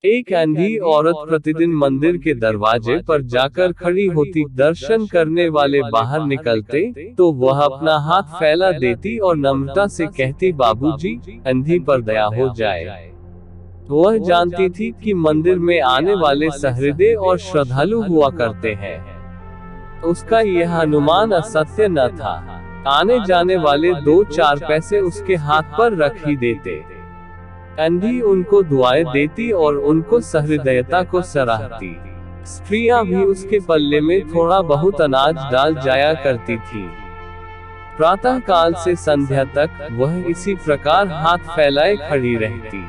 एक अंधी औरत प्रतिदिन मंदिर के दरवाजे पर जाकर खड़ी होती, दर्शन करने वाले बाहर निकलते तो वह अपना हाथ फैला देती और नम्रता से कहती, बाबूजी, अंधी पर दया हो जाए। वह जानती थी कि मंदिर में आने वाले सहृदय और श्रद्धालु हुआ करते हैं। उसका यह अनुमान असत्य न था। आने जाने वाले 2-4 पैसे उसके हाथ पर रख ही देते। अंधी उनको दुआएं देती और उनको सहृदयता को सराहती। स्त्रियां भी उसके पल्ले में थोड़ा बहुत अनाज डाल जाया करती थी। प्रातः काल से संध्या तक वह इसी प्रकार हाथ फैलाए खड़ी रहती।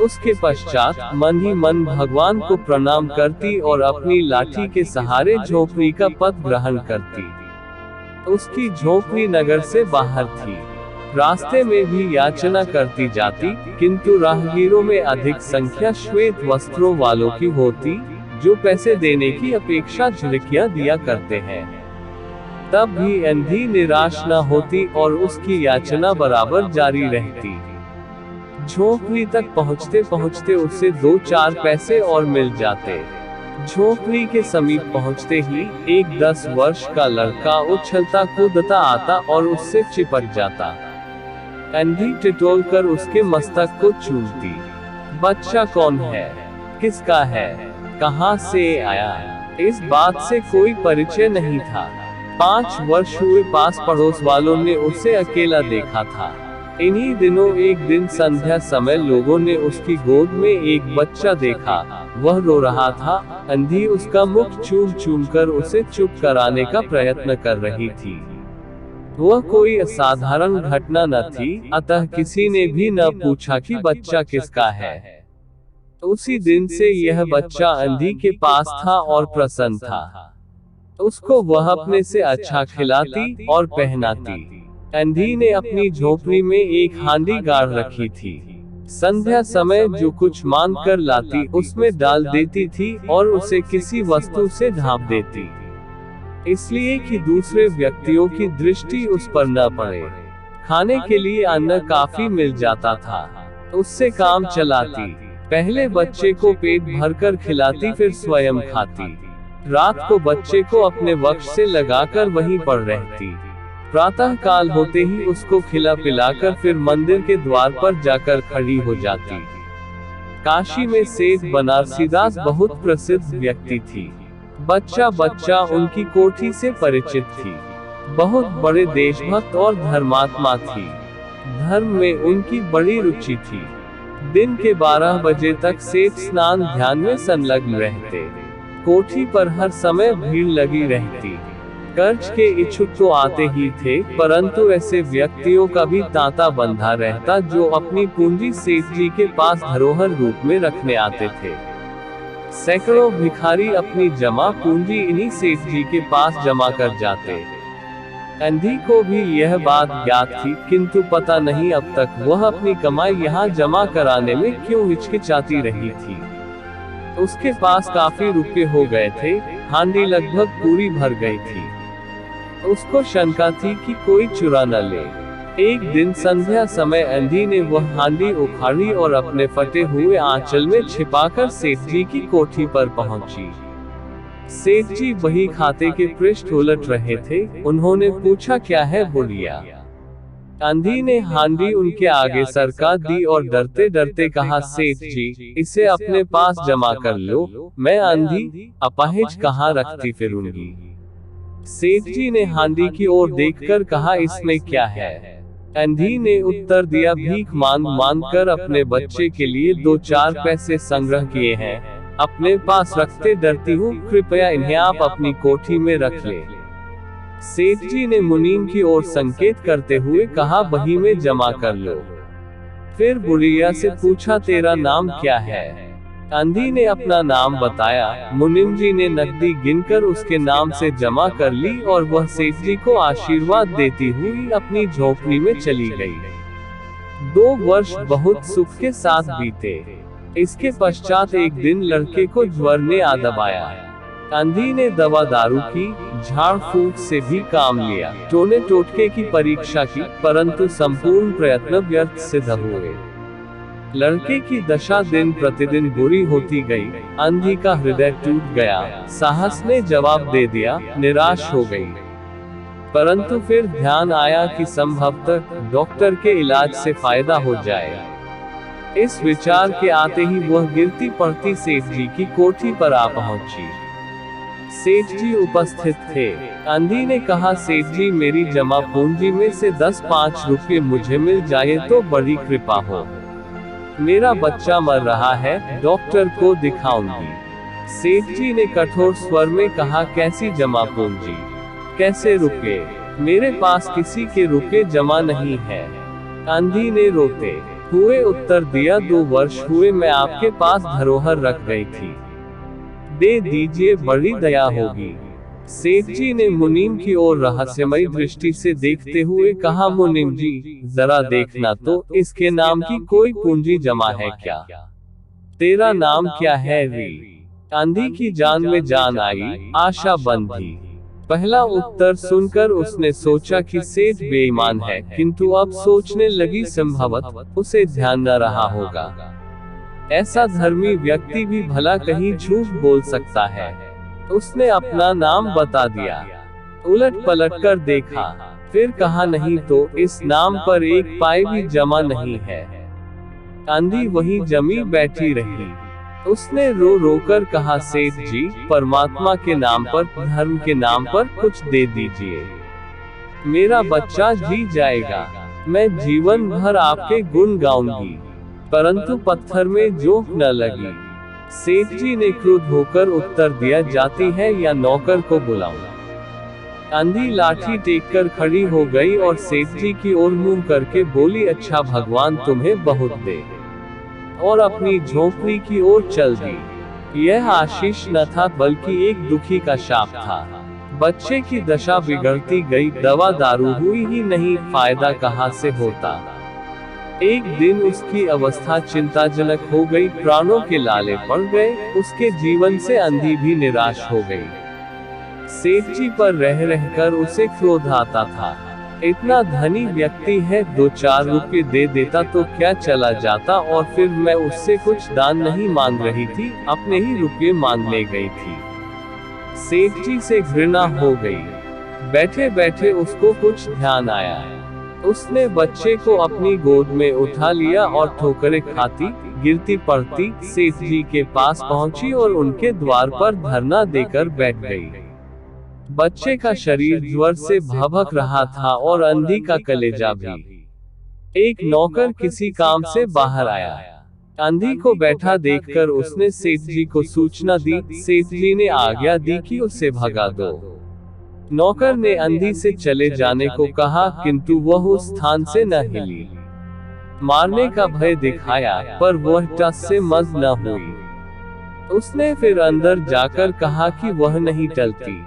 उसके पश्चात मन ही मन भगवान को प्रणाम करती और अपनी लाठी के सहारे झोपड़ी का पद ग्रहण करती। उसकी झोपड़ी नगर से बाहर थी। रास्ते में भी याचना करती जाती, किंतु राहगीरों में अधिक संख्या श्वेत वस्त्रों वालों की होती, जो पैसे देने की अपेक्षा झिड़कियां दिया करते हैं। तब भी अंधी निराश न होती और उसकी याचना बराबर जारी रहती। झोपड़ी तक पहुँचते पहुँचते उसे 2-4 पैसे और मिल जाते। झोपड़ी के समीप पहुँचते ही एक 10 वर्ष का लड़का उछलता कूदता आता और उससे चिपट जाता। अंधी टिटोल कर उसके मस्तक को चूमती। बच्चा कौन है, किसका है, कहां से आया, इस बात से कोई परिचय नहीं था। 5 वर्ष हुए पास पड़ोस वालों ने उसे अकेला देखा था। इन्हीं दिनों एक दिन संध्या समय लोगों ने उसकी गोद में एक बच्चा देखा। वह रो रहा था। अंधी उसका मुख चूम चूम कर उसे चुप कराने का प्रयत्न कर रही थी। वह कोई असाधारण घटना न थी, अतः किसी ने भी न पूछा कि बच्चा किसका है। उसी दिन से यह बच्चा अंधी के पास था और प्रसन्न था। उसको वह अपने से अच्छा खिलाती और पहनाती। अंधी ने अपनी झोपड़ी में एक हांडी गाड़ रखी थी। संध्या समय जो कुछ मांग कर लाती उसमें डाल देती थी और उसे किसी वस्तु से ढांप देती, इसलिए कि दूसरे व्यक्तियों की दृष्टि उस पर न पड़े। खाने के लिए अन्न काफी मिल जाता था, उससे काम चलाती। पहले बच्चे को पेट भरकर खिलाती, फिर स्वयं खाती। रात को बच्चे को अपने वक्ष से लगाकर वहीं पर रहती। प्रातः काल होते ही उसको खिला पिलाकर फिर मंदिर के द्वार पर जाकर खड़ी हो जाती। काशी में सेठ बनारसीदास बहुत प्रसिद्ध व्यक्ति थी। बच्चा बच्चा उनकी कोठी से परिचित थी। बहुत बड़े देशभक्त और धर्मात्मा थी। धर्म में उनकी बड़ी रुचि थी। दिन के 12 बजे तक सेठ स्नान ध्यान में संलग्न रहते। कोठी पर हर समय भीड़ लगी रहती। कर्ज के इच्छुक तो आते ही थे, परंतु ऐसे व्यक्तियों का भी तांता बंधा रहता जो अपनी पूंजी सेठ जी के पास धरोहर रूप में रखने आते थे। सैकड़ों भिखारी अपनी जमा पूंजी इन्हीं सेठ जी के पास जमा कर जाते। अंधी को भी यह बात ज्ञात थी, किंतु पता नहीं अब तक वह अपनी कमाई यहाँ जमा कराने में क्यों हिचकिचाती रही थी। उसके पास काफी रुपए हो गए थे, हांडी लगभग पूरी भर गई थी। उसको शंका थी कि कोई चुरा न ले। एक दिन संध्या समय अंधी ने वह हांडी उखाड़ी और अपने फटे हुए आंचल में छिपाकर सेठ जी की कोठी पर पहुंची। सेठ जी बही खाते के पृष्ठ उलट रहे थे। उन्होंने पूछा, क्या है बुढ़िया? अंधी ने हांडी उनके आगे सरका दी और डरते डरते कहा, सेठ जी, इसे अपने पास जमा कर लो, मैं अंधी अपाहिज कहाँ रखती फिरूंगी। सेठ जी ने हांडी की ओर देखकर कहा, इसमें क्या है? अंधी ने उत्तर दिया, भीख मांग मांग कर अपने बच्चे के लिए 2-4 पैसे संग्रह किए हैं, अपने पास रखते डरती हूँ, कृपया इन्हें आप अपनी कोठी में रख ले। सेठ जी ने मुनीम की ओर संकेत करते हुए कहा, बही में जमा कर लो। फिर बुढ़िया से पूछा, तेरा नाम क्या है? अंधी ने अपना नाम बताया। मुनीम जी ने नकदी गिनकर उसके नाम से जमा कर ली और वह सेठ जी को आशीर्वाद देती हुई अपनी झोपड़ी में चली गई। 2 वर्ष बहुत सुख के साथ बीते। इसके पश्चात एक दिन लड़के को ज्वर ने आ दबाया। अंधी ने दवा दारू की, झाड़ फूक से भी काम लिया, टोने टोटके की परीक्षा की, परंतु संपूर्ण प्रयत्न व्यर्थ सिद्ध हुए। लड़के की दशा दिन प्रतिदिन बुरी होती गई। अंधी का हृदय टूट गया। साहस ने जवाब दे दिया, निराश हो गई। परंतु फिर ध्यान आया कि संभवतः डॉक्टर के इलाज से फायदा हो जाए। इस विचार के आते ही वह गिरती पड़ती सेठ जी की कोठी पर आ पहुंची। सेठ जी उपस्थित थे। अंधी ने कहा, सेठ जी, मेरी जमा पूंजी में से 10-5 रुपये मुझे मिल जाए तो बड़ी कृपा हो। मेरा बच्चा मर रहा है, डॉक्टर को दिखाऊंगी। सेठ जी ने कठोर स्वर में कहा, कैसी जमा पूंजी, कैसे रुपए? मेरे पास किसी के रुपए जमा नहीं है। अंधी ने रोते हुए उत्तर दिया, 2 वर्ष हुए मैं आपके पास धरोहर रख गई थी, दे दीजिए, बड़ी दया होगी। सेठ जी ने मुनीम की ओर रहस्यमयी दृष्टि से देखते हुए कहा, मुनीम जी, जरा देखना तो, इसके नाम की कोई पूंजी जमा है क्या? तेरा नाम क्या है री? अंधी की जान में जान आई, आशा बंधी। पहला उत्तर सुनकर उसने सोचा कि सेठ बेईमान है, किंतु अब सोचने लगी संभवतः उसे ध्यान न रहा होगा। ऐसा धर्मी व्यक्ति भी भला कहीं झूठ बोल सकता है। उसने अपना नाम बता दिया। उलट पलट कर देखा, फिर कहा, नहीं तो इस नाम पर 1 पाई भी जमा नहीं है। अंधी वहीं जमी बैठी रही। उसने रो रो कर कहा, सेठ जी, परमात्मा के नाम पर, धर्म के नाम पर कुछ दे दीजिए। मेरा बच्चा जी जाएगा। मैं जीवन भर आपके गुण गाऊंगी। परंतु पत्थर में जोंक न लगी। सेठ जी ने क्रुद्ध होकर उत्तर दिया, जाती है या नौकर को बुलाऊं? अंधी लाठी टेककर खड़ी हो गई और सेठ जी की ओर मुंह करके बोली, अच्छा भगवान तुम्हें बहुत दे, और अपनी झोंपड़ी की ओर चल दी। यह आशीष न था बल्कि एक दुखी का शाप था। बच्चे की दशा बिगड़ती गई, दवा दारू हुई ही नहीं, फायदा कहां से होता। एक दिन उसकी अवस्था चिंताजनक हो गई, प्राणों के लाले पड़ गए, उसके जीवन से अंधी भी निराश हो गई। सेठ जी पर रह रहकर उसे क्रोध आता था। इतना धनी व्यक्ति है, 2-4 रुपये दे देता तो क्या चला जाता, और फिर मैं उससे कुछ दान नहीं मांग रही थी, अपने ही रुपये मांगने गई थी। सेठ जी से घृणा हो गई। बैठे बैठे उसको कुछ ध्यान आया। उसने बच्चे को अपनी गोद में उठा लिया और ठोकरें खाती, गिरती पड़ती सेठ जी के पास पहुंची और उनके द्वार पर धरना देकर बैठ गई। बच्चे का शरीर ज्वर से भभक रहा था और अंधी का कलेजा भी। एक नौकर किसी काम से बाहर आया। अंधी को बैठा देखकर उसने सेठ जी को सूचना दी। सेठ जी ने आज्ञा दी कि उसे भगा दो। नौकर ने अंधी से चले जाने को कहा, किंतु वह उस स्थान से न हिली। मारने का भय दिखाया, पर वह टस से मज न हुई। उसने फिर अंदर जाकर कहा कि वह नहीं टलती।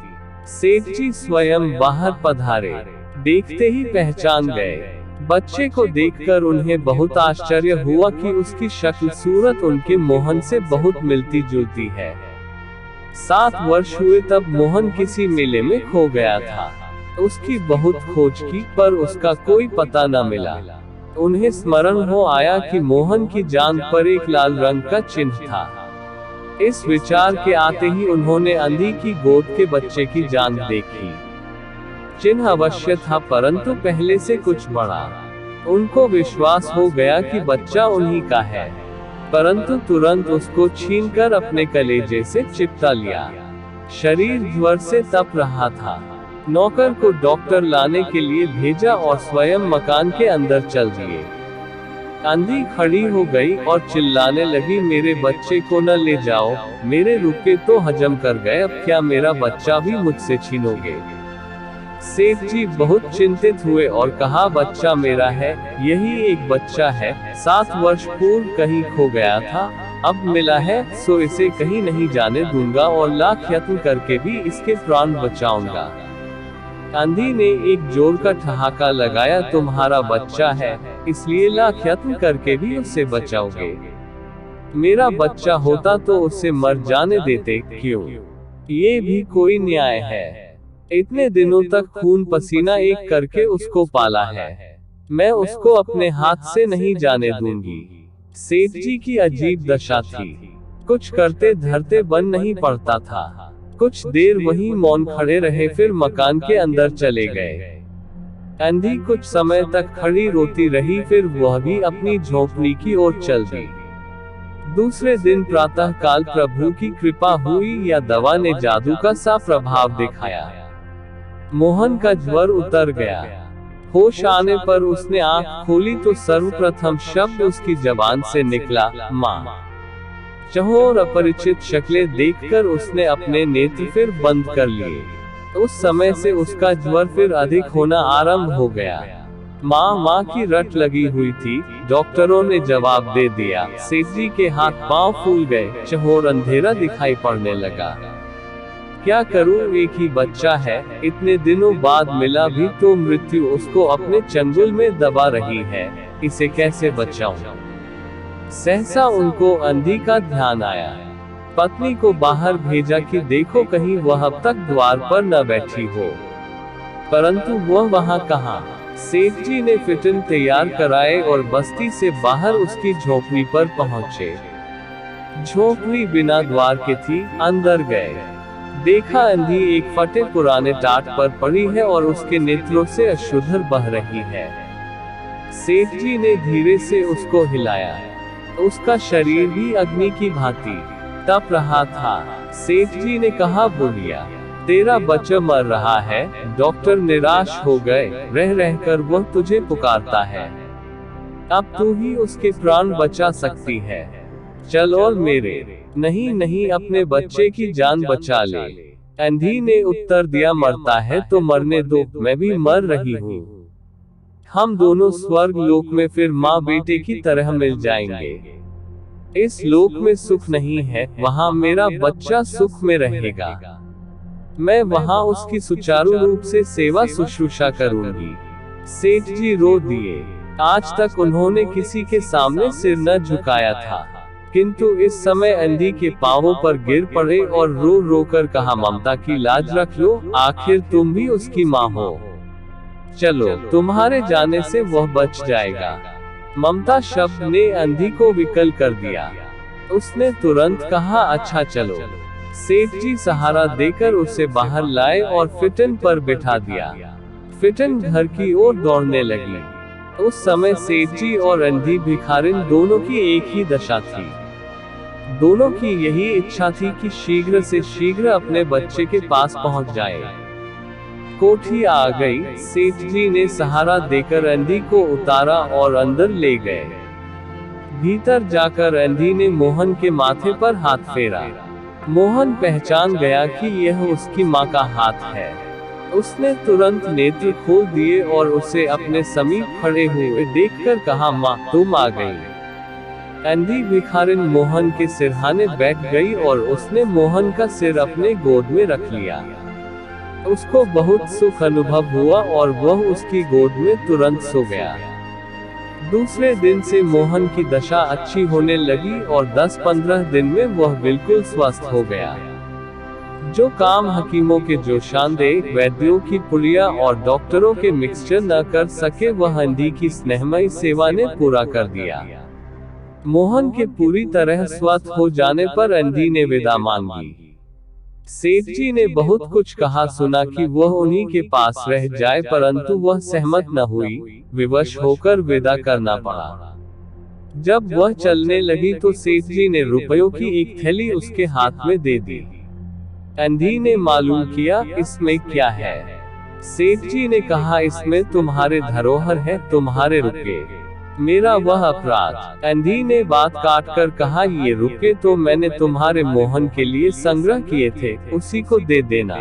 सेठ जी स्वयं बाहर पधारे, देखते ही पहचान गए। बच्चे को देखकर उन्हें बहुत आश्चर्य हुआ कि उसकी शक्ल सूरत उनके मोहन से बहुत मिलती जुलती है। 7 वर्ष हुए तब मोहन किसी मेले में खो गया था। उसकी बहुत खोज की, पर उसका कोई पता न मिला। उन्हें स्मरण हो आया कि मोहन की जांघ पर एक लाल रंग का चिन्ह था। इस विचार के आते ही उन्होंने अंधी की गोद के बच्चे की जांघ देखी। चिन्ह अवश्य था, परंतु पहले से कुछ बड़ा। उनको विश्वास हो गया कि बच्चा उन्हीं का है, परंतु तुरंत उसको छीनकर अपने कलेजे से चिपटा लिया। शरीर ज्वर से तप रहा था। नौकर को डॉक्टर लाने के लिए भेजा और स्वयं मकान के अंदर चल दिए। अंधी खड़ी हो गई और चिल्लाने लगी, मेरे बच्चे को न ले जाओ, मेरे रुपए तो हजम कर गए, अब क्या मेरा बच्चा भी मुझसे छीनोगे? सेठ जी बहुत चिंतित हुए और कहा, बच्चा मेरा है, यही एक बच्चा है, 7 वर्ष पूर्व कहीं खो गया था, अब मिला है, सो इसे कहीं नहीं जाने दूंगा और लाख यत्न करके भी इसके प्राण बचाऊंगा। अंधी ने एक जोर का ठहाका लगाया, तुम्हारा बच्चा है, इसलिए लाख यत्न करके भी उसे बचाओगे। मेरा बच्चा होता तो उसे मर जाने देते, क्यों? ये भी कोई न्याय है? इतने दिनों तक खून पसीना एक करके उसको पाला है, मैं उसको अपने हाथ से नहीं जाने दूंगी। सेठ जी की अजीब दशा थी। कुछ करते धरते बन नहीं पड़ता था। कुछ देर वहीं मौन खड़े रहे, फिर मकान के अंदर चले गए। अंधी कुछ समय तक खड़ी रोती रही, फिर वह भी अपनी झोपड़ी की ओर चल दी। दूसरे दिन प्रातः काल प्रभु की कृपा हुई या दवा ने जादू का सा प्रभाव दिखाया। मोहन का ज्वर उतर गया। होश आने पर उसने आंख खोली तो सर्वप्रथम शब्द उसकी जबान से निकला, माँ। चहुओं अपरिचित शक्लें देखकर उसने अपने नेत्र फिर बंद कर लिए। उस समय से उसका ज्वर फिर अधिक होना आरंभ हो गया। माँ माँ की रट लगी हुई थी। डॉक्टरों ने जवाब दे दिया। सेठ जी के हाथ पांव फूल गए, चहुओं अंधेरा दिखाई पड़ने लगा। क्या करूं, एक ही बच्चा है, इतने दिनों बाद मिला भी तो मृत्यु उसको अपने चंगुल में दबा रही है, इसे कैसे बचाऊं। सहसा उनको अंधी का ध्यान आया। पत्नी को बाहर भेजा कि देखो कहीं वह अब तक द्वार पर न बैठी हो, परंतु वह वहां कहाँ। सेठ जी ने फिटन तैयार कराए और बस्ती से बाहर उसकी झोपड़ी पर पहुंचे। झोपड़ी बिना द्वार के थी। अंदर गए, देखा अंधी एक फटे पुराने टाट पर पड़ी है और उसके नेत्रों से अश्रुधर बह रही है। सेठ जी ने धीरे से उसको हिलाया। उसका शरीर भी अग्नि की भांति तप रहा था। सेठ जी ने कहा, बुढ़िया, तेरा बच्चा मर रहा है। डॉक्टर निराश हो गए, रह रहकर वह तुझे पुकारता है। अब तू ही उसके प्राण बचा सकती है। चल और मेरे नहीं नहीं अपने बच्चे की जान बचा ले। अंधी ने उत्तर दिया, मरता है तो मरने दो, मैं भी मर रही हूँ। हम दोनों स्वर्ग लोक में फिर माँ बेटे की तरह मिल जाएंगे। इस लोक में सुख नहीं है, वहाँ मेरा बच्चा सुख में रहेगा। मैं वहाँ उसकी सुचारू रूप से सेवा शुश्रूषा करूंगी। सेठ जी रो दिए। आज तक उन्होंने किसी के सामने सिर न झुकाया था, किंतु इस समय अंधी के पांवों पर गिर पड़े और रो रो कर कहा, ममता की लाज रख लो, आखिर तुम भी उसकी माँ हो। चलो, तुम्हारे जाने से वह बच जाएगा। ममता शब्द ने अंधी को विकल कर दिया। उसने तुरंत कहा, अच्छा चलो। सेठ जी सहारा देकर उसे बाहर लाए और फिटन पर बिठा दिया। फिटन घर की ओर दौड़ने लगी। उस समय सेठ जी और अंधी भिखारिन दोनों की एक ही दशा थी। दोनों की यही इच्छा थी कि शीघ्र से शीघ्र अपने बच्चे के पास पहुंच जाए। कोठी आ गई। सेठ जी ने सहारा देकर अंधी को उतारा और अंदर ले गए। भीतर जाकर अंधी ने मोहन के माथे पर हाथ फेरा। मोहन पहचान गया कि यह उसकी माँ का हाथ है। उसने तुरंत नेत्र खोल दिए और उसे अपने समीप खड़े हुए देखकर कहा, माँ तुम आ गई। अंधी भिखारिन मोहन के सिरहाने बैठ गई और उसने मोहन का सिर अपने गोद में रख लिया। उसको बहुत सुख अनुभव हुआ और वह उसकी गोद में तुरंत सो गया। दूसरे दिन से मोहन की दशा अच्छी होने लगी और 10-15 दिन में वह बिल्कुल स्वस्थ हो गया। जो काम हकीमों के जोशानदेह, वैद्यों की पुड़िया और डॉक्टरों के मिक्सचर न कर सके, वह अंधी की स्नेहमयी सेवा ने पूरा कर दिया। मोहन के पूरी तरह स्वस्थ हो जाने पर अंधी ने विदा मांगी। सेठ जी ने बहुत कुछ कहा सुना कि वह उन्हीं के पास रह जाए, परंतु वह सहमत न हुई। विवश होकर विदा करना पड़ा। जब वह चलने लगी तो सेठ जी ने रुपयों की एक थैली उसके हाथ में दे दी। अंधी ने मालूम किया, इसमें क्या है? सेठ जी ने कहा, इसमें तुम्हारे धरोहर है, तुम्हारे रुपये, मेरा वह अपराध। अंधी ने बात काट कर कहा, ये रुपये तो मैंने तुम्हारे मोहन के लिए संग्रह किए थे, उसी को दे देना।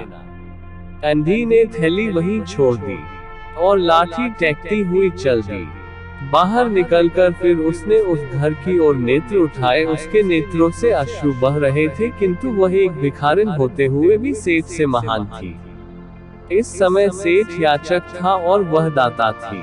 अंधी ने थैली वहीं छोड़ दी और लाठी टेकती हुई चल दी। बाहर निकलकर फिर उसने उस घर की ओर नेत्र उठाए। उसके नेत्रों से अश्रु बह रहे थे, किंतु वह एक भिखारिन होते हुए भी सेठ से महान थी। इस समय सेठ याचक था और वह दाता थी।